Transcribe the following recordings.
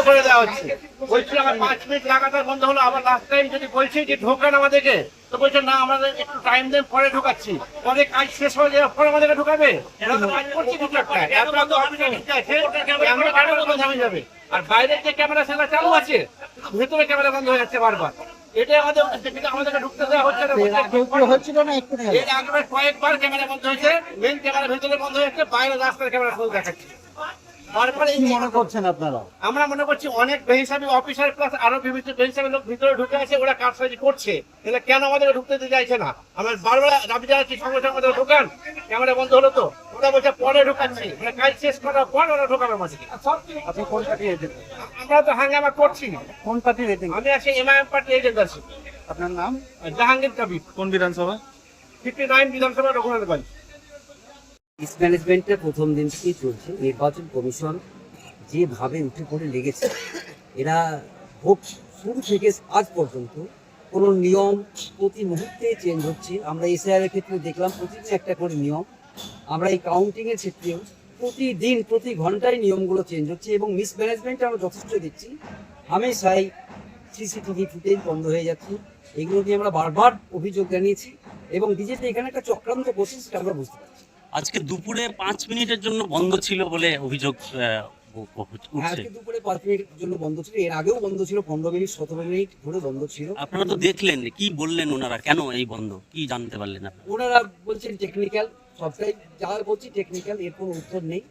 করে দেওয়া হচ্ছে। বলছিল আমার 5 মিনিট লাগাতার বন্ধ হলো, আবার লাস্ট টাইম যদি বলছি যে ঢোকান আমাদেরকে, তো বলছে না আমাদের একটু টাইম দেন, পরে ঢোকাচ্ছি। পরে কাজ শেষ হয়ে যাওয়ার পরে আমাদেরকে ঢোকাবে? এরা তো কাজ করছে কিছু একটা, এত অফিসে আছে, ক্যামেরা বন্ধ হয়ে যাবে। আর বাইরের যে ক্যামেরা সেটা চালু আছে, ভেতরে ক্যামেরা বন্ধ হয়ে যাচ্ছে বারবার। এটাই আমাদেরকে ঢুকতে দেওয়া হচ্ছে না। হচ্ছিল না একটু এর আগে কয়েকবার ক্যামেরা বন্ধ হয়েছে, মেন ক্যামেরা ভেতরে বন্ধ হয়েছে, বাইরে রাস্তার ক্যামেরা শুধু দেখাচ্ছে। তারপরে কি মনে করছেন আপনারা? আমরা মনে করছি অনেক বেহিসাবি অফিসার প্লাস আরো বিভিন্ন বেহিসাবি লোক ভিতরে ঢুকে আছে, ওরা কারসাজি করছে। এটা কেন আমাদেরকে ঢুকতে দিতে চাইছে না? আমার বারবার দাবি জানাচ্ছি সঙ্গে সঙ্গে আমাদের ঢোকান, ক্যামেরা বন্ধ হলো তো। ওরা বলছে পরে ঢুকাচ্ছি, মানে কাজ শেষ করার পর ওরা ঢোকাবে আমাদেরকে। আপনি কোন পার্টি এজেন্ট? আমরা তো হাঙ্গামা করছি না। কোন পার্টির এজেন্ট? আমি আছি এমআইএম পার্টি এজেন্ট আছি। আপনার নাম? জাহাঙ্গীর কবির। কোন বিধানসভা? 59 বিধানসভা রঘুনাথগঞ্জ। মিসম্যানেজমেন্টের প্রথম দিন থেকেই চলছে। নির্বাচন কমিশন যেভাবে উঠে পড়ে লেগেছে, এরা ভোট শুরু থেকে আজ পর্যন্ত কোনো নিয়ম প্রতি মুহূর্তে চেঞ্জ হচ্ছে। আমরা এসআইআর এর ক্ষেত্রে দেখলাম প্রতিদিন একটা করে নিয়ম, আমরা এই কাউন্টিংয়ের ক্ষেত্রেও প্রতিদিন প্রতি ঘন্টায় নিয়মগুলো চেঞ্জ হচ্ছে এবং মিসম্যানেজমেন্ট আমরা যথেষ্ট দেখছি। হামেশাই সিসিটিভি ফুটেজ বন্ধ হয়ে যাচ্ছে, এগুলো নিয়ে আমরা বারবার অভিযোগ জানিয়েছি এবং বিজেপি এখানে একটা চক্রান্ত করছে সেটা আমরা বুঝতে পারছি। আজকে দুপুরে 5 মিনিটের জন্য বন্ধ ছিল বলে অভিযোগ উঠছে। আজকে দুপুরে 5 মিনিটের জন্য বন্ধ ছিল, এর আগেও বন্ধ ছিল, 15 মিনিট 17 মিনিট ধরে বন্ধ ছিল। আপনারা তো দেখলেন, কি বললেন ওনারা, কেন এই বন্ধ, কি জানতে পারলেন আপনারা? ওনারা বলছেন টেকনিক্যাল, সবটাই যা বলছি টেকনিক্যাল, এর কোনো উত্তর নেই।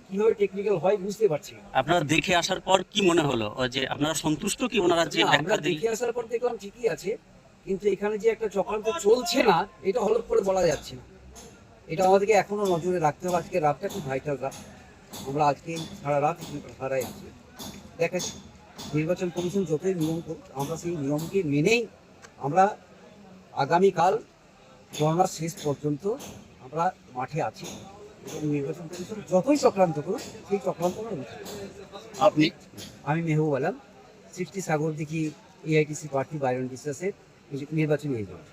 কিভাবে টেকনিক্যাল হয় বুঝতে পারছি না। আপনারা দেখে আসার পর কি মনে হলো, যে আপনারা সন্তুষ্ট কি ওনারা যে আমরা ব্যাখ্যা দিলেন? দেখে আসার পর দেখলাম ঠিকই আছে, কিন্তু এখানে যে একটা চক্রান্ত চলছে না এটা হলফ করে বলা যাচ্ছে না। এটা আমাদেরকে এখনো নজরে রাখতে হবে। আজকে রাতটা খুব ভাইটাল রাত, আমরা আজকে সারা রাত ধারায় আছি। দেখাচ্ছি নির্বাচন কমিশন যতই নিয়ম করুক, আমরা সেই নিয়মকে মেনেই আমরা আগামীকাল গণনা শেষ পর্যন্ত আমরা মাঠে আছি এবং নির্বাচন কমিশন যতই চক্রান্ত করুক সেই চক্রান্ত আমরা রুখে দেব। আপনি? আমি মেহবুব আলম, 60 সাগরদিঘি এআইটিসি প্রার্থী বাইরন বিশ্বাসের নির্বাচনী এজেন্ট।